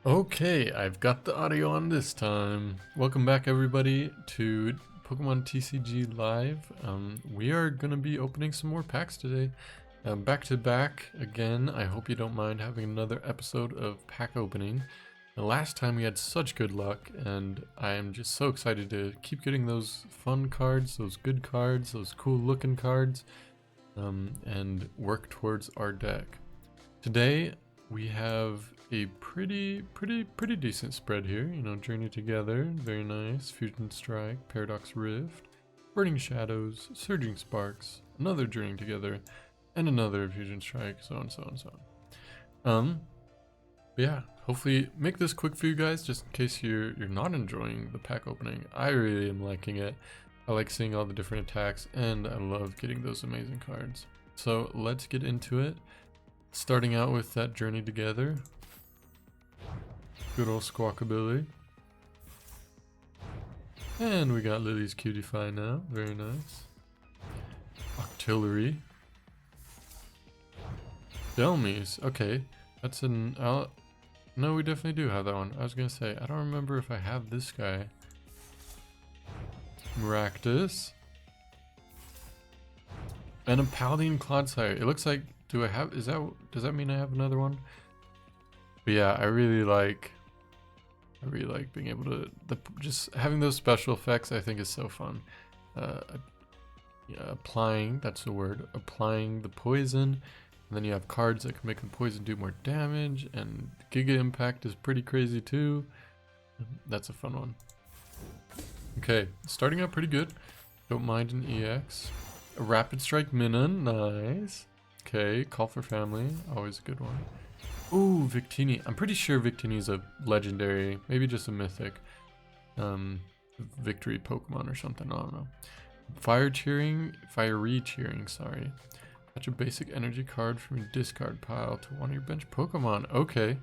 Okay, I've got the audio on this time. Welcome back everybody to Pokemon TCG Live. We are going to be opening some more packs today. Back to back again. I hope you don't mind having another episode of pack opening. The last time we had such good luck, and I am just so excited to keep getting those fun cards, those good cards, those cool looking cards, and work towards our deck. Today we have a pretty decent spread here. You know, Journey Together, very nice. Fusion Strike, Paradox Rift, Burning Shadows, Surging Sparks, another Journey Together, and another Fusion Strike, so on, so on, so on. But yeah, hopefully make this quick for you guys, just in case you're not enjoying the pack opening. I really am liking it. I like seeing all the different attacks, and I love getting those amazing cards. So let's get into it. Starting out with that Journey Together. Good old Squawkabilly. And we got Lily's Cutify now. Very nice. Octillery. Delmies. Okay. That's an... no, we definitely do have that one. I was going to say, I don't remember if I have this guy. Maractus. And a Paladin Clodsire. It looks like... Do I have... Does that mean I have another one? But yeah, I really like being able to just having those special effects. I think is so fun. Yeah, applying, that's the word, applying the poison, and then you have cards that can make the poison do more damage, and Giga Impact is pretty crazy too. That's a fun one. Okay, starting out pretty good. Don't mind an EX. A Rapid Strike Minun, nice. Okay, Call for Family, always a good one. Ooh, Victini. I'm pretty sure Victini is a legendary, maybe just a mythic victory Pokemon or something, I don't know. Fiery Cheering, sorry. Attach a basic energy card from your discard pile to one of your bench Pokemon. Okay,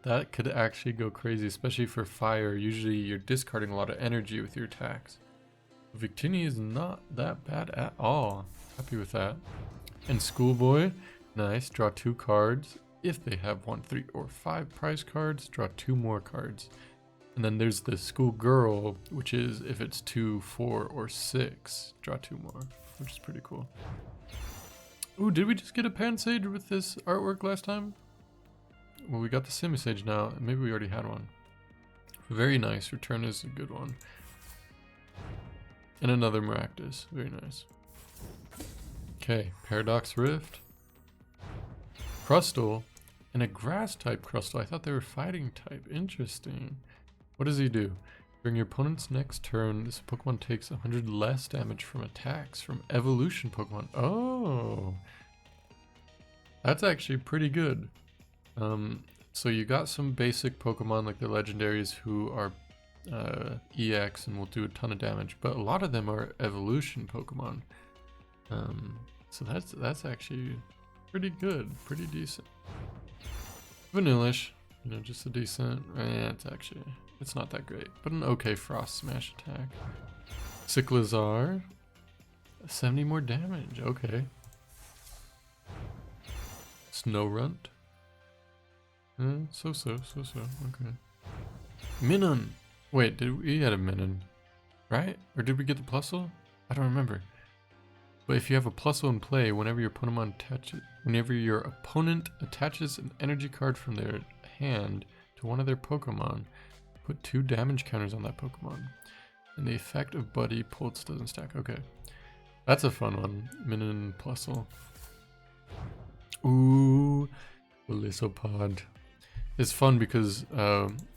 that could actually go crazy, especially for fire. Usually you're discarding a lot of energy with your attacks. Victini is not that bad at all. Happy with that. And Schoolboy, nice. Draw 2 cards. If they have 1, 3, or 5 prize cards, draw 2 more cards. And then there's the Schoolgirl, which is if it's 2, 4, or 6, draw 2 more, which is pretty cool. Ooh, did we just get a Pansage with this artwork last time? Well, we got the Simisage now, and maybe we already had one. Very nice. Return is a good one. And another Maractus. Very nice. Okay, Paradox Rift. Crustle. And a grass type Crustle. I thought they were fighting type. Interesting. What does he do? During your opponent's next turn, this Pokemon takes 100 less damage from attacks from evolution Pokemon. Oh, that's actually pretty good. So you got some basic Pokemon like the legendaries who are EX and will do a ton of damage, but a lot of them are evolution Pokemon. So that's actually pretty good, pretty decent. Vanillish, you know, just a decent. It's not that great, but an okay Frost Smash attack. Cyclizar, 70 more damage. Okay. Snowrunt. So. Okay. Minun. Wait, we had a Minun, right? Or did we get the Plusle? I don't remember. But if you have a Plusle in play, whenever your opponent attaches an energy card from their hand to one of their Pokemon, put 2 damage counters on that Pokemon. And the effect of Buddy Pulse doesn't stack. Okay. That's a fun one. Minun Plusle. Ooh. Melisopod. It's fun because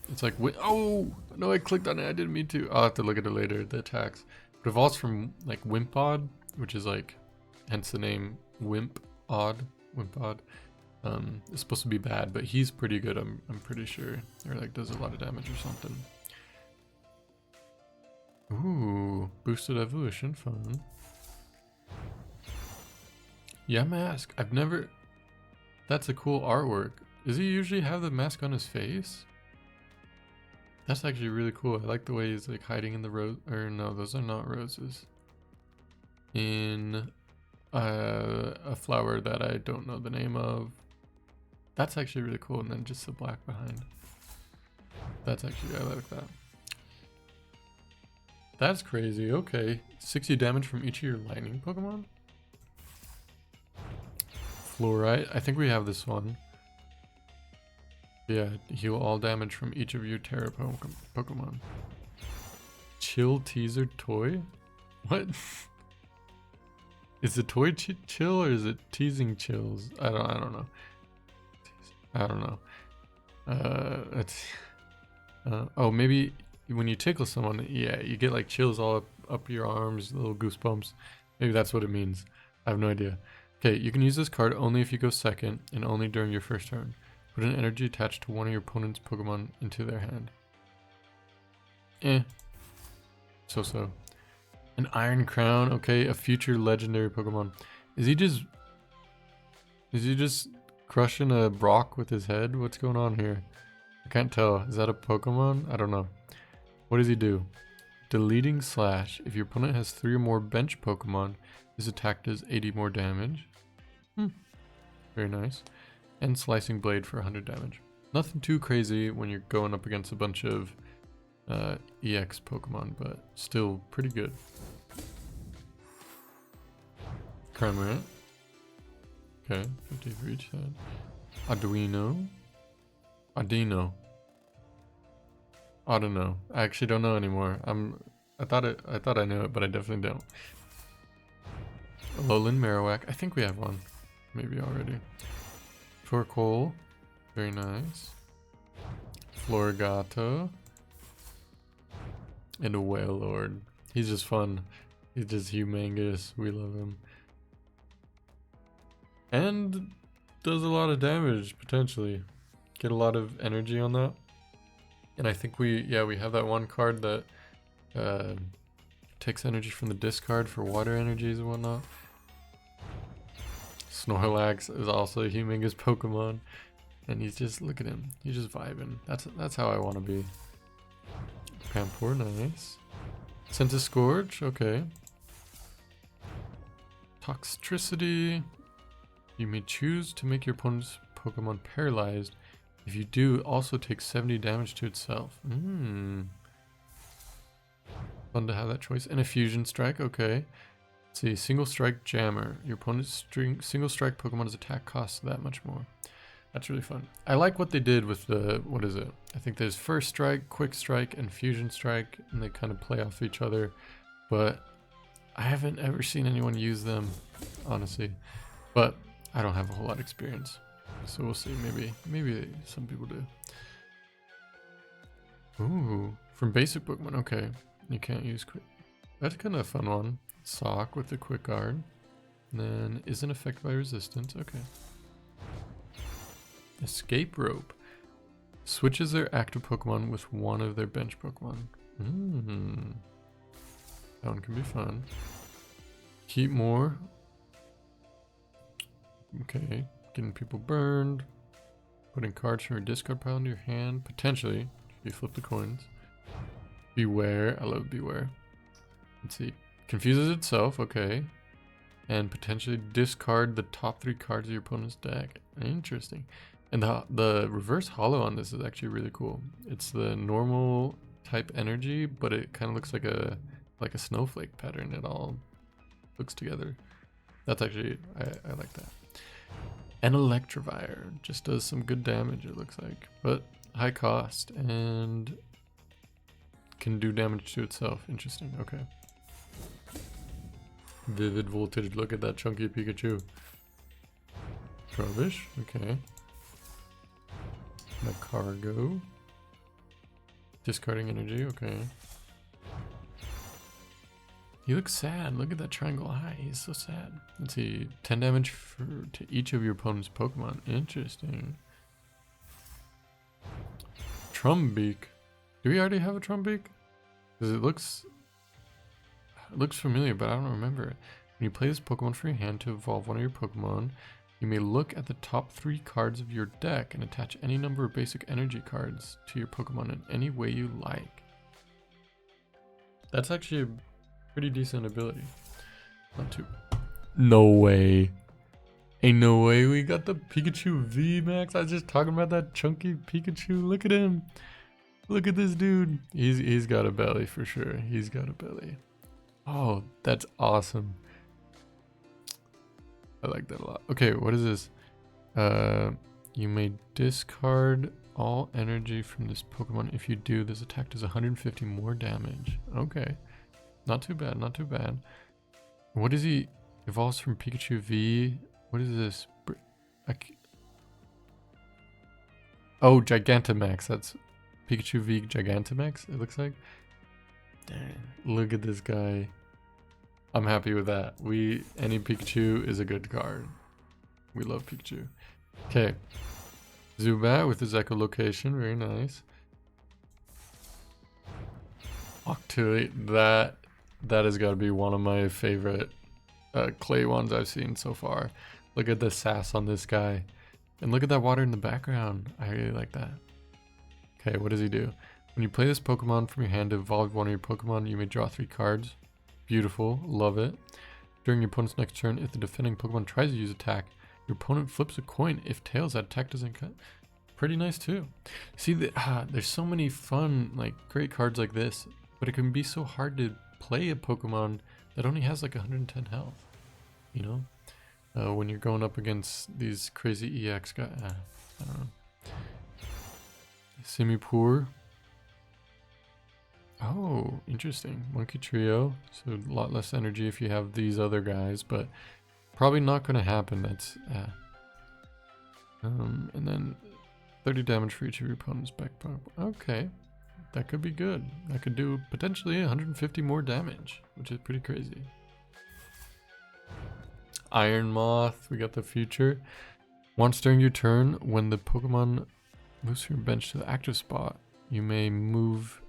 it's like, oh no, I clicked on it. I didn't mean to. I'll have to look at it later, the attacks. But it evolves from like Wimpod, which is like, hence the name Wimpod. It's supposed to be bad, but he's pretty good. I'm pretty sure, or like does a lot of damage or something. Ooh, boosted evolution, fun. Yeah, mask. I've never. That's a cool artwork. Does he usually have the mask on his face? That's actually really cool. I like the way he's like hiding in the rose. Or no, those are not roses. In a flower that I don't know the name of. That's actually really cool. And then just the black behind. That's actually, I like that. That's crazy. Okay. 60 damage from each of your lightning Pokemon? Fluorite. I think we have this one. Yeah, heal all damage from each of your Terra Pokemon. Chill teaser toy? What? Is the toy chill or is it teasing chills? I don't know. I don't know. Oh, maybe when you tickle someone, yeah, you get like chills all up your arms, little goosebumps. Maybe that's what it means. I have no idea. Okay, you can use this card only if you go second and only during your first turn. Put an energy attached to one of your opponent's Pokemon into their hand. So. An Iron Crown, okay, a future legendary Pokemon. Is he just crushing a rock with his head? What's going on here? I can't tell. Is that a Pokemon? I don't know. What does he do? Deleting Slash. If your opponent has 3 or more bench Pokemon, this attack does 80 more damage. Very nice. And Slicing Blade for 100 damage. Nothing too crazy when you're going up against a bunch of EX Pokemon, but still pretty good. Cramorant. Okay, 50 for each side. Audino. I don't know. I actually don't know anymore. I thought I knew it, but I definitely don't. Alolan Marowak. I think we have one. Maybe already. Torkoal. Very nice. Florigato. And a Wailord. He's just fun. He's just humongous. We love him. And does a lot of damage, potentially. Get a lot of energy on that. And I think we have that one card that takes energy from the discard for water energies and whatnot. Snorlax is also a humongous Pokemon. And he's just, look at him. He's just vibing. That's how I want to be. Pampor, nice. Scorch, okay. Toxtricity. You may choose to make your opponent's Pokemon paralyzed. If you do, also take 70 damage to itself. Fun to have that choice. And a Fusion Strike, okay. Let's see, Single Strike Jammer. Your opponent's Single Strike Pokemon's attack costs that much more. That's really fun. I like what they did with the, what is it? I think there's First Strike, Quick Strike, and Fusion Strike, and they kind of play off each other. But I haven't ever seen anyone use them, honestly. But I don't have a whole lot of experience. So we'll see, maybe some people do. Ooh, from basic Pokemon, okay. You can't use quick. That's kind of a fun one. Sock with the Quick Guard. And then isn't affected by resistance, okay. Escape Rope. Switches their active Pokemon with one of their bench Pokemon. That one can be fun. Keep more. Okay, getting people burned. Putting cards from your discard pile into your hand. Potentially, if you flip the coins. Beware. I love Beware. Let's see. Confuses itself, okay. And potentially discard the top 3 cards of your opponent's deck. Interesting. And the reverse holo on this is actually really cool. It's the normal type energy, but it kind of looks like a snowflake pattern. It all looks together. That's actually, I like that. And Electivire just does some good damage, it looks like, but high cost and can do damage to itself. Interesting. Okay. Vivid Voltage. Look at that chunky Pikachu. Trubbish. Okay. Cargo. Discarding energy. Okay. He looks sad. Look at that triangle eye. He's so sad. Let's see. 10 damage to each of your opponent's Pokemon. Interesting. Trumbeak. Do we already have a Trumbeak? Because it looks familiar, but I don't remember it. When you play this Pokemon from your hand to evolve one of your Pokemon, you may look at the top 3 cards of your deck and attach any number of basic energy cards to your Pokemon in any way you like. That's actually a pretty decent ability. Not too. No way. Ain't no way we got the Pikachu V Max. I was just talking about that chunky Pikachu. Look at him. Look at this dude. He's got a belly for sure. He's got a belly. Oh, that's awesome. I like that a lot. Okay, what is this? You may discard all energy from this Pokemon. If you do, this attack does 150 more damage. Okay. Not too bad, not too bad. What is he? Evolves from Pikachu V. What is this? Oh, Gigantamax. That's Pikachu V Gigantamax, it looks like. Dang. Look at this guy. I'm happy with that. Any Pikachu is a good card. We love Pikachu. Okay. Zubat with his echolocation. Very nice. Octillery. That has got to be one of my favorite clay ones I've seen so far. Look at the sass on this guy. And look at that water in the background. I really like that. Okay, what does he do? When you play this Pokemon from your hand to evolve one of your Pokemon, you may draw 3 cards. Beautiful. Love it. During your opponent's next turn, if the defending Pokemon tries to use attack, your opponent flips a coin. If tails, that attack doesn't cut. Pretty nice too. See, there's so many fun, like, great cards like this, but it can be so hard to play a Pokemon that only has like 110 health, you know? When you're going up against these crazy EX guys. I don't know. Simipour. Oh, interesting. Monkey Trio. So a lot less energy if you have these other guys, but probably not going to happen. That's and then 30 damage for each of your opponent's back. Okay, that could be good. That could do potentially 150 more damage, which is pretty crazy. Iron Moth, we got the future. Once during your turn, when the Pokemon moves from your bench to the active spot, you may move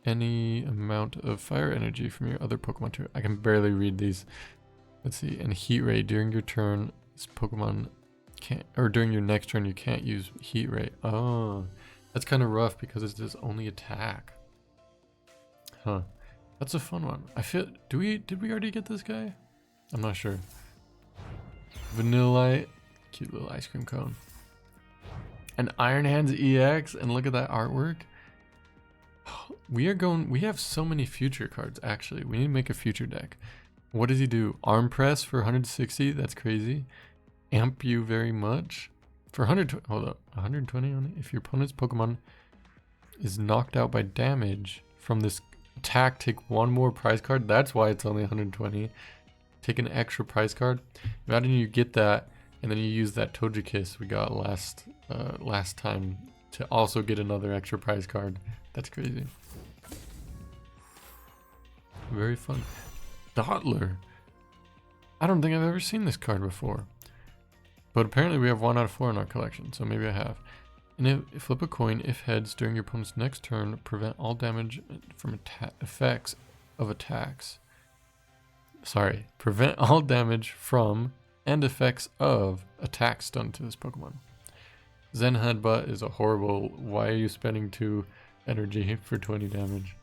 any amount of fire energy from your other Pokemon to. I can barely read these. Let's see. And Heat Ray, during your turn, this Pokemon can't, or during your next turn, you can't use Heat Ray. Oh, that's kind of rough because it's just only attack. Huh. That's a fun one. I feel. Did we already get this guy? I'm not sure. Vanillite, cute little ice cream cone. And Iron Hands EX, and look at that artwork. We have so many future cards, actually. We need to make a future deck. What does he do? Arm Press for 160, that's crazy. Amp you very much. For 120, hold up, 120 on it. If your opponent's Pokemon is knocked out by damage from this attack, take 1 more prize card. That's why it's only 120. Take an extra prize card. Imagine you get that, and then you use that Togekiss we got last time to also get another extra prize card. That's crazy. Very fun. Dottler. I don't think I've ever seen this card before. But apparently we have 1 out of 4 in our collection, so maybe I have. And if flip a coin, if heads, during your opponent's next turn, prevent all damage from effects of attacks. Sorry, prevent all damage from and effects of attacks done to this Pokemon. Zen Headbutt is a horrible, why are you spending 2 energy for 20 damage?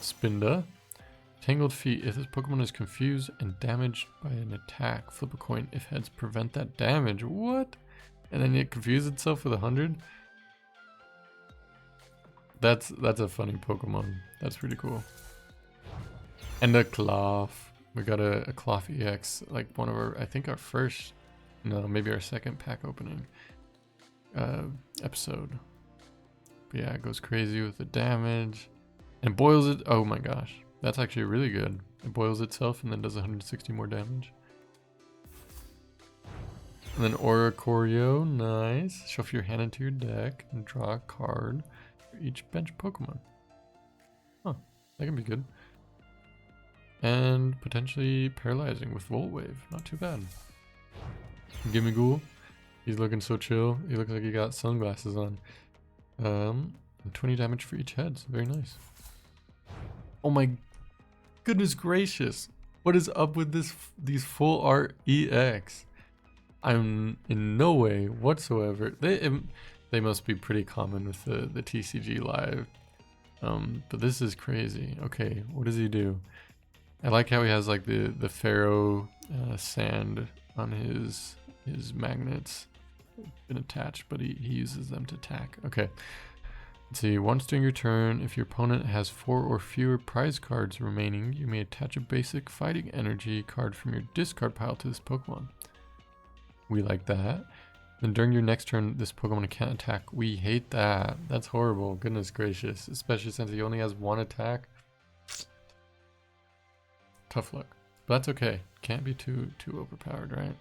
Spinda. Tangled Feet, if this Pokemon is confused and damaged by an attack, flip a coin. If heads, prevent that damage. What? And then it confuses itself with 100? That's a funny Pokemon. That's pretty cool. And a Cloth. We got a Cloth EX, like one of our, I think our first, no, maybe our second pack opening episode. But yeah, it goes crazy with the damage. And boils it, oh my gosh. That's actually really good. It boils itself and then does 160 more damage. And then Oricorio, nice. Shuffle your hand into your deck and draw a card for each bench Pokemon. Huh, that can be good. And potentially paralyzing with Volt Wave. Not too bad. Gimmighoul. He's looking so chill. He looks like he got sunglasses on. And 20 damage for each head. So very nice. Oh my goodness gracious. What is up with these full art EX? I'm in no way whatsoever. They must be pretty common with the TCG live. But this is crazy. Okay, what does he do? I like how he has like the Pharaoh sand on his magnets been attached, but he uses them to attack. Okay. Let's see, once during your turn, if your opponent has 4 or fewer prize cards remaining, you may attach a basic fighting energy card from your discard pile to this Pokemon. We like that. Then during your next turn, this Pokemon can't attack. We hate that. That's horrible. Goodness gracious. Especially since he only has 1 attack. Tough luck. But that's okay. Can't be too overpowered, right?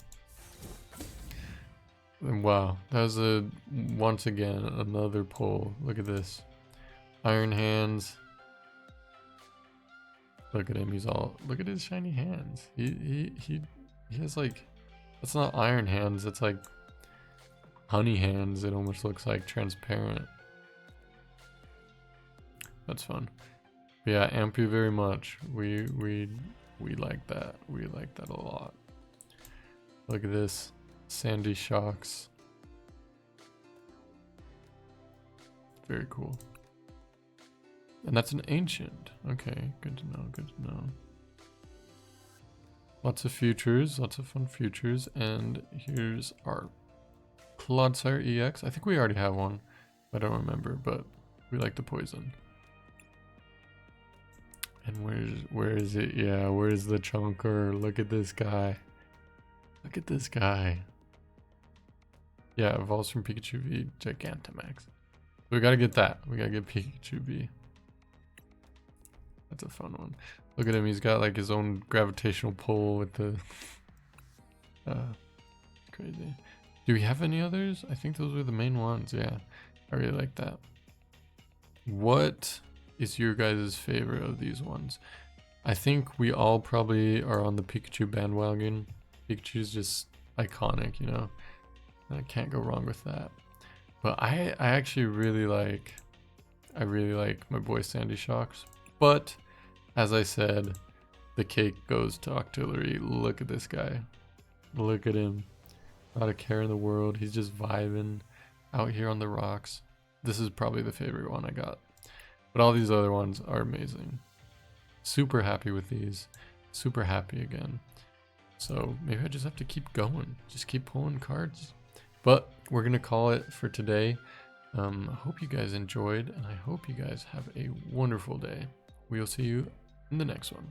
And wow. That was once again another pull. Look at this. Iron Hands. Look at him. He's all... Look at his shiny hands. He has like... That's not Iron Hands. It's like... Honey Hands. It almost looks like transparent. That's fun. But yeah, amp you very much. We like that. We like that a lot. Look at this. Sandy Shocks. Very cool. And that's an ancient. Okay, good to know, good to know. Lots of futures, lots of fun futures. And here's our Clodsire EX. I think we already have one. I don't remember, but we like the poison. And where is it? Yeah, where's the chunker? Look at this guy. Look at this guy. Yeah, evolves from Pikachu V Gigantamax. We gotta get that. We gotta get Pikachu V. That's a fun one. Look at him. He's got like his own gravitational pull with the... crazy. Do we have any others? I think those were the main ones. Yeah, I really like that. What is your guys' favorite of these ones? I think we all probably are on the Pikachu bandwagon. Pikachu's just iconic, you know? I can't go wrong with that. But I actually really like... I really like my boy Sandy Shocks. But, as I said, the cake goes to Octillery. Look at this guy. Look at him. Not a care in the world. He's just vibing out here on the rocks. This is probably the favorite one I got. But all these other ones are amazing. Super happy with these. Super happy again. So maybe I just have to keep going. Just keep pulling cards. But we're going to call it for today. I hope you guys enjoyed, and I hope you guys have a wonderful day. We'll see you in the next one.